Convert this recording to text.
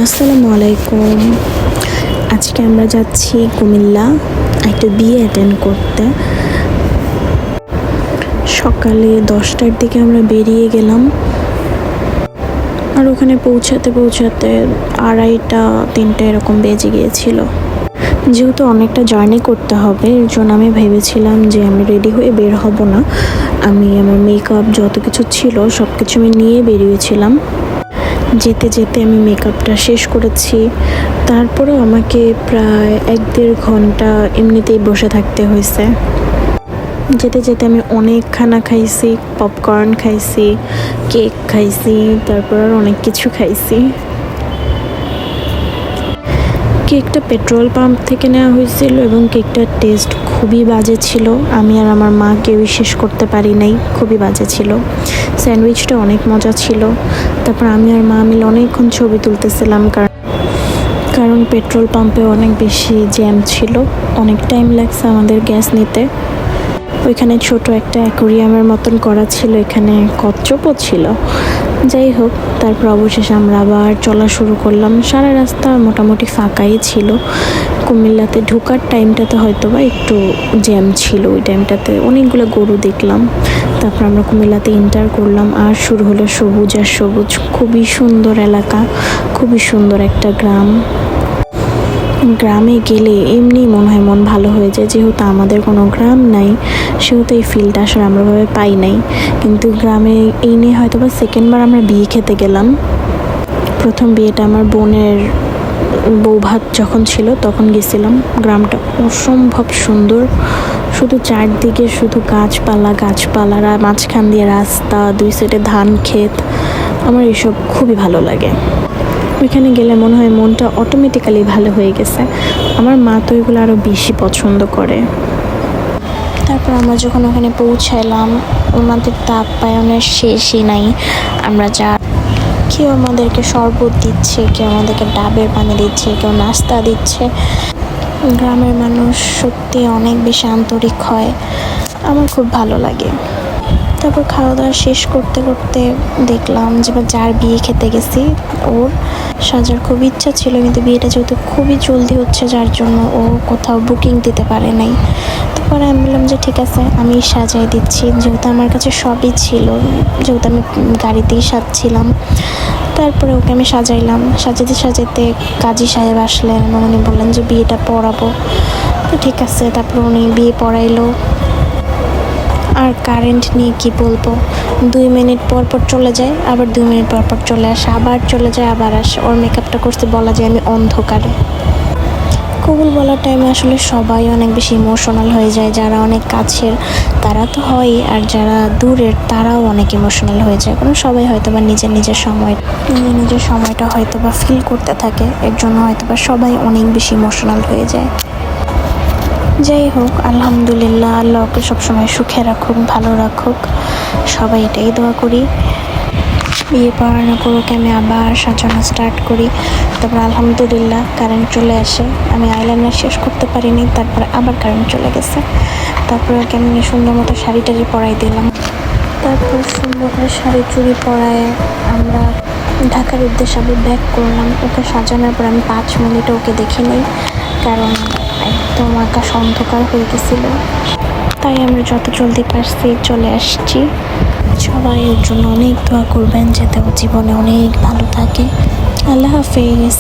আসসালামু আলাইকুম। আজকে আমরা যাচ্ছি কুমিল্লা একটা বিয়ে অ্যাটেন্ড করতে। সকালে 10টার দিকে আমরা বেরিয়ে গেলাম, আর ওখানে পৌঁছাতে 2:30-3টা এরকম বেজে গিয়েছিল। যেহেতু অনেকটা জার্নি করতে হবে, এর জন্য আমি ভেবেছিলাম যে আমি রেডি হয়ে বের হব না। আমি আমার মেকআপ যত কিছু ছিল সব কিছু আমি নিয়ে বেরিয়েছিলাম। যেতে যেতে আমি মেকআপটা শেষ করেছি। তারপরেও আমাকে প্রায় 1-1.5 ঘন্টা এমনিতেই বসে থাকতে হয়েছে। যেতে যেতে আমি অনেক খানা খাইছি, পপকর্ন খাইছি, কেক খাইছি, তারপর আর অনেক কিছু খাইছি। কেকটা পেট্রোল পাম্প থেকে নেওয়া হয়েছিল এবং কেকটার টেস্ট খুবই বাজে ছিল। আমি আর আমার মা কেউই শেষ করতে পারি নাই, খুবই বাজে ছিল। স্যান্ডউইচটা অনেক মজা ছিল। তারপর আমি আর মা মিলে অনেকক্ষণ ছবি তুলতেছিলাম, কারণ পেট্রোল পাম্পে অনেক বেশি জ্যাম ছিল। অনেক টাইম লাগছে আমাদের গ্যাস নিতে। ওইখানে ছোট একটা অ্যাকোরিয়ামের মতন করা ছিল, এখানে কচ্ছপও ছিল। যাই হোক, তারপর অবশেষে আমরা আবার চলা শুরু করলাম। সারা রাস্তা মোটামুটি ফাঁকাই ছিল। কুমিল্লাতে ঢোকার টাইমটাতে হয়তো বা একটু জ্যাম ছিল, ওই টাইমটাতে অনেকগুলো গরু দেখলাম। তারপর আমরা কুমিল্লাতে এন্টার করলাম, আর শুরু হলো সবুজ আর সবুজ। খুবই সুন্দর এলাকা, খুবই সুন্দর একটা গ্রাম। গ্রামে গেলে এমনি মনে হয় মন ভালো হয়ে যায়। যেহেতু আমাদের কোনো গ্রাম নাই, সেহেতু এই ফিলটা আসলে আমরা ভাবে পাই নাই। কিন্তু গ্রামে এই নিয়ে হয়তো বা সেকেন্ডবার আমরা বিয়ে খেতে গেলাম। প্রথম বিয়েটা আমার বোনের বউ ভাত যখন ছিল তখন গেছিলাম। গ্রামটা অসম্ভব সুন্দর, শুধু চারদিকে শুধু গাছপালার মাঝখান দিয়ে রাস্তা, 2 সাইডে ধান ক্ষেত। আমার এসব খুবই ভালো লাগে। ওইখানে গেলে মনে হয় মনটা অটোমেটিক্যালি ভালো হয়ে গেছে। আমার মা তো এগুলো আরও বেশি পছন্দ করে। তারপর আমরা যখন ওখানে পৌঁছালাম, ওনাদের তাপ আপ্যায়নের শেষই নাই। আমরা কেউ আমাদেরকে শরবত দিচ্ছে, কেউ আমাদেরকে ডাবের পানি দিচ্ছে, কেউ নাস্তা দিচ্ছে। গ্রামের মানুষ সত্যি অনেক বেশি আন্তরিক হয়, আমার খুব ভালো লাগে। তারপর খাওয়া দাওয়া শেষ করতে করতে দেখলাম যে যার বিয়ে খেতে গেছি ওর সাজার খুব ইচ্ছা ছিল, কিন্তু বিয়েটা যেহেতু খুবই জলদি হচ্ছে যার জন্য ও কোথাও বুকিং দিতে পারে নাই। তারপরে আমি বললাম যে ঠিক আছে, আমি সাজাই দিচ্ছি। যেহেতু আমার কাছে সবই ছিল, যেহেতু আমি গাড়িতেই সাজছিলাম। তারপরে ওকে আমি সাজাইলাম। সাজাতে কাজী সাহেব আসলেন এবং উনি বললেন যে বিয়েটা পড়াবো। তো ঠিক আছে, তারপর উনি বিয়ে পড়াইলো। আর কারেন্ট নিয়ে কি বলবো, 2 মিনিট পর চলে যায়, আবার 2 মিনিট পর চলে আসে, আবার চলে যায়, আবার আসে। ওর মেকআপটা করতে বলা যায় আমি অন্ধকারে। কবুল বলার টাইমে আসলে সবাই অনেক বেশি ইমোশনাল হয়ে যায়। যারা অনেক কাছের তারা তো হয়ই, আর যারা দূরের তারাও অনেক ইমোশনাল হয়ে যায়। কারণ সবাই হয়তো বা নিজের সময়টা হয়তো বা ফিল করতে থাকে, এর জন্য হয়তো বা সবাই অনেক বেশি ইমোশনাল হয়ে যায়। যাই হোক, আলহামদুলিল্লাহ, আল্লাহ ওকে সবসময় সুখে রাখুক, ভালো রাখুক, সবাই এটাই দোয়া করি। বিয়ে পড়ানোর পর ওকে আমি আবার সাজানো স্টার্ট করি। তারপর আলহামদুলিল্লাহ কারেন্ট চলে আসে। আমি আইলাইনার শেষ করতে পারিনি, তারপরে আবার কারেন্ট চলে গেছে। তারপর ওকে আমি সুন্দর মতো শাড়ি পরাই দিলাম। তারপর সুন্দর করে শাড়ি চুড়ি পরায় আমরা ঢাকার উদ্দেশ্যে আবার ব্যাক করলাম। ওকে সাজানোর পর আমি 5 মিনিটে ওকে দেখি নেই, কারণ একদম আকাশ অন্ধকার হয়ে গেছিল। তাই আমরা যত জলদি পারছি চলে আসছি। সবাই এর জন্য অনেক দোয়া করবেন যাতে ও জীবনে অনেক ভালো থাকে। আল্লাহ হাফেজ।